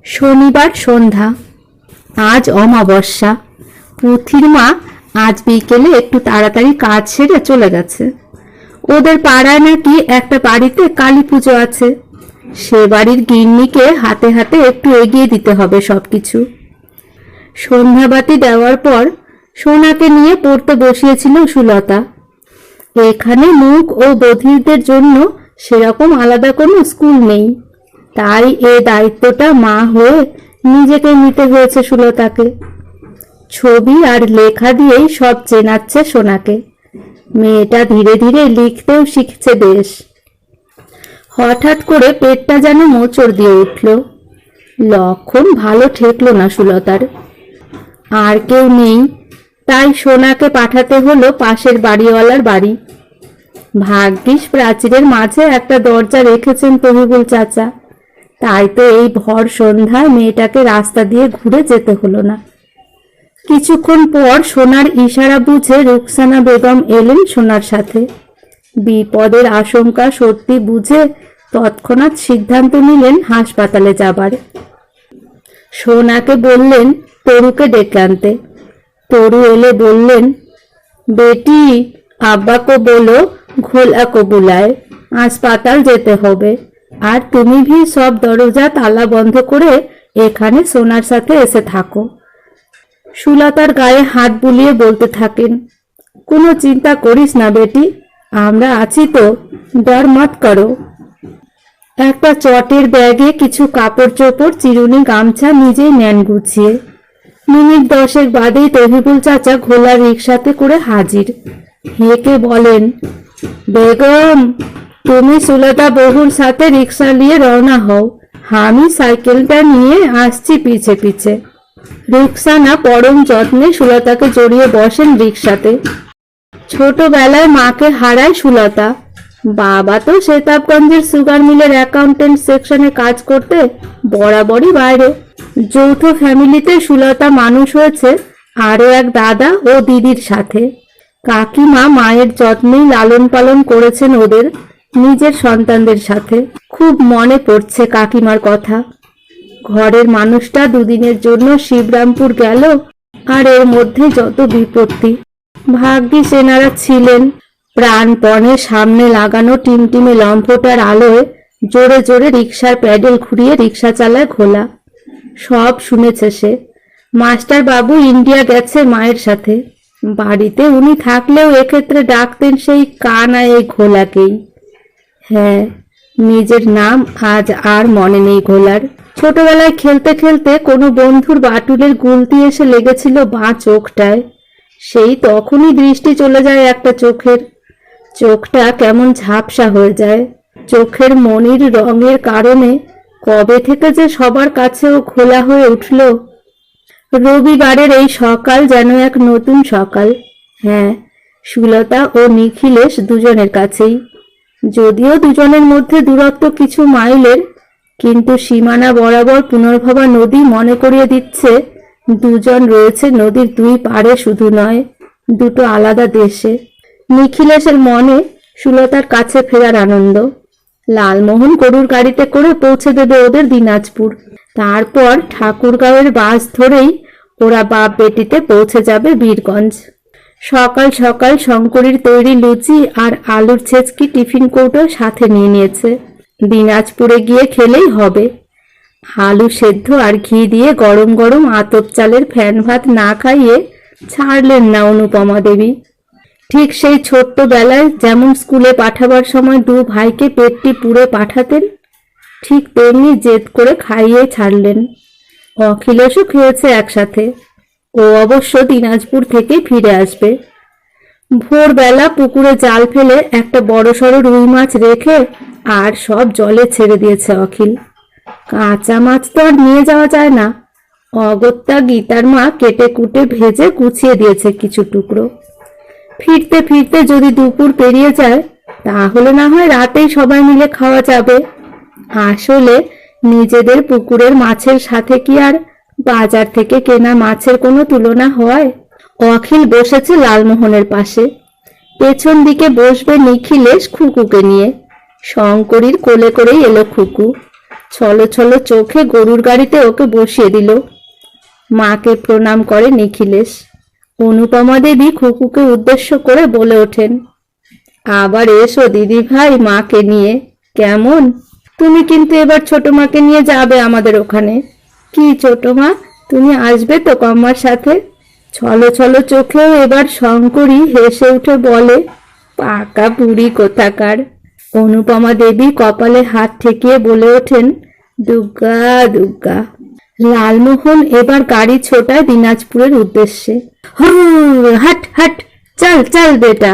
শনিবার সন্ধ্যা। আজ অমাবস্যা। পুথির মা আজ বিকেলে একটু তাড়াতাড়ি কাজ সেরে চলে গেছে। ওদের পাড়ায় নাকি একটা বাড়িতে কালী পুজো আছে। সে বাড়ির গিন্নিকে হাতে হাতে একটু এগিয়ে দিতে হবে সবকিছু। সন্ধ্যাবাতি দেওয়ার পর সোনাকে নিয়ে পড়তে বসিয়েছিল সুলতা। এখানে মূক ও বধিরদের জন্য সেরকম আলাদা কোনো স্কুল নেই, তাই এ দায়িত্বটা মা হয়ে নিজেকে নিতে হয়েছে সুলতাকে। ছবি আর লেখা দিয়েই সব চেনাচ্ছে সোনাকে। মেয়েটা ধীরে ধীরে লিখতেও শিখছে বেশ। হঠাৎ করে পেটটা যেন মোচড় দিয়ে উঠল। লক্ষণ ভালো ঠেকলো না সুলতার। আর কেউ নেই, তাই সোনাকে পাঠাতে হলো পাশের বাড়িওয়ালার বাড়ি। ভাগ্যিস প্রাচীরের মাঝে একটা দরজা রেখেছেন তহিবুল চাচা, তাই তো এই ভর সন্ধ্যায় মেয়েটাকে রাস্তা দিয়ে ঘুরে যেতে হলো না। কিছুক্ষণ পর সোনার ইশারা বুঝে রুকসানা বেগম এলেন সোনার সাথে। বিপদের আশঙ্কা সত্যি বুঝে তৎক্ষণাৎ সিদ্ধান্ত নিলেন হাসপাতালে যাবার। সোনাকে বললেন তরুকে ডেকে আনতে। তরু এলে বললেন, বেটি আব্বা কো বলো ঘোলা কো বুলায়, হাসপাতাল যেতে হবে, আর তুমি ভি সব দরজা তালা বন্ধ করে এখানে সোনার সাথে এসে থাকো। সুলতার গায়ে হাত বুলিয়ে বলতে থাকেন, কোনো চিন্তা করিস না বেটি, আমরা আছি তো, ডর মত করো। একটা চটের ব্যাগে কিছু কাপড় চোপড়, চিরুনি, গামছা নিজেই নেন গুছিয়ে। মিনিট 10 বাদেই তহিবুল চাচা ঘোলার রিক্সাতে করে হাজির। হেঁকে বলেন, বেগম তুমি সুলতা বহুর সাথে রিক্সা নিয়ে রওনা হও, আমি সাইকেলটা নিয়ে আসছি পিছে পিছে। রুকসানা পরম যত্নে সুলতাকে জড়িয়ে বসেন রিক্সাতে। ছোটবেলায় মাকে হারায় সুলতা। বাবা তো সেতাবগঞ্জের সুগার মিলের অ্যাকাউন্টেন্ট সেকশনে কাজ করতে বরাবরই বাইরে। যৌথ ফ্যামিলিতে সুলতা মানুষ হয়েছে আরও এক দাদা ও দিদির সাথে। কাকিমা মায়ের যত্নেই লালন পালন করেছেন ওদের নিজের সন্তানদের সাথে। খুব মনে পড়ছে কাকিমার কথা। ঘরের মানুষটা দুদিনের জন্য শিবরামপুর গেল, আর এর মধ্যে যত বিপত্তি। ভাগ্যিস এনারা ছিলেন। প্রাণপণে সামনে লাগানো টিমটিমে লম্ফটার আলোয় জোরে জোরে রিক্সার প্যাডেল ঘুরিয়ে রিক্সা চালায় ঘোলা। সব শুনেছে সে। মাস্টার বাবু ইন্ডিয়া গেছে মায়ের সাথে। বাড়িতে উনি থাকলেও এক্ষেত্রে ডাকতেন সেই কানা এই ঘোলাকেই। হ্যাঁ, নিজের নাম আজ আর মনে নেই ঘোলার। ছোটবেলায় খেলতে খেলতে কোনো বন্ধুর বাটুলের গুলতি এসে লেগেছিল বাঁ চোখটায়। সেই তখনই দৃষ্টি চলে যায় একটা চোখের। চোখটা কেমন ঝাপসা হয়ে যায়। চোখের মনির রঙের কারণে কবে থেকে যে সবার কাছেও খোলা হয়ে উঠল। রবিবারের এই সকাল যেন এক নতুন সকাল। হ্যাঁ, সুলতা ও নিখিলেশ দুজনের কাছেই। যদিও দুজনের মধ্যে দূরত্ব কিছু মাইলের, কিন্তু সীমানা বরাবর পুনর্ভবা নদী মনে করিয়ে দিচ্ছে দুজন রয়েছে নদীর দুই পাড়ে, শুধু নয়, দুটো আলাদা দেশে। নিখিলেশের মনে সুলতার কাছে ফেরার আনন্দ। লালমোহন গরুর গাড়িতে করে পৌঁছে দেবে ওদের দিনাজপুর। তারপর ঠাকুরগাঁওয়ের বাস ধরেই ওরা বাপ বেটিতে পৌঁছে যাবে বীরগঞ্জ। সকাল সকাল শঙ্করীর তৈরি লুচি আর আলুর ছেচকি টিফিন কৌটো সাথে নিয়ে নিয়েছে। দিনাজপুরে গিয়ে খেলেই হবে। আলু সেদ্ধ আর ঘি দিয়ে গরম গরম আতপ চালের ফ্যান ভাত না খাইয়ে ছাড়লেন না অনুপমা দেবী। ঠিক সেই ছোট্টবেলায় যেমন স্কুলে পাঠাবার সময় দু ভাইকে পেটটি পুড়ে পাঠাতেন, ঠিক তেমনি জেদ করে খাইয়ে ছাড়লেন। অখিলেশও খেয়েছে একসাথে। ও অবশ্য দিনাজপুর থেকে ফিরে আসবে। ভোরবেলা পুকুরে জাল ফেলে একটা বড়সড় রুই মাছ রেখে আর সব জলে ছেড়ে দিয়েছে অখিল। কাঁচা মাছ তো আর নিয়ে যাওয়া যায় না। অগত্যা গীতার মা কেটে কুটে ভেজে গুছিয়ে দিয়েছে কিছু টুকরো। ফিরতে ফিরতে যদি দুপুর পেরিয়ে যায়, তাহলে না হয় রাতেই সবাই মিলে খাওয়া যাবে। আসলে নিজেদের পুকুরের মাছের সাথে কি আর বাজার থেকে কেনা মাছের কোনো তুলনা হয়? অখিল বসেছে লালমোহনের পাশে। পেছন দিকে বসবে নিখিলেশ খুকুকে নিয়ে। শঙ্করীর কোলে করেই এলো খুকু। ছলো ছলো চোখে গরুর গাড়িতে ওকে বসিয়ে দিল। মাকে প্রণাম করে নিখিলেশ। অনুপমা দেবী খুকুকে উদ্দেশ্য করে বলে ওঠেন, আবার এসো দিদি ভাই মাকে নিয়ে, কেমন? তুমি কিন্তু এবার ছোট মাকে নিয়ে যাবে আমাদের ওখানে। কি ছোট মা, তুমি আসবে তো কম্মার সাথে? ছলো ছলো চোখেও এবার শঙ্করী হেসে উঠে বলে, পাকা বুড়ি কোথাকার। অনুপমা দেবী কপালে হাত ঠেকিয়ে বলে ওঠেন, দুর্গা দুর্গা। লালমোহন এবার গাড়ি ছোটায় দিনাজপুরের উদ্দেশ্যে। হাট হাট, চল চল বেটা।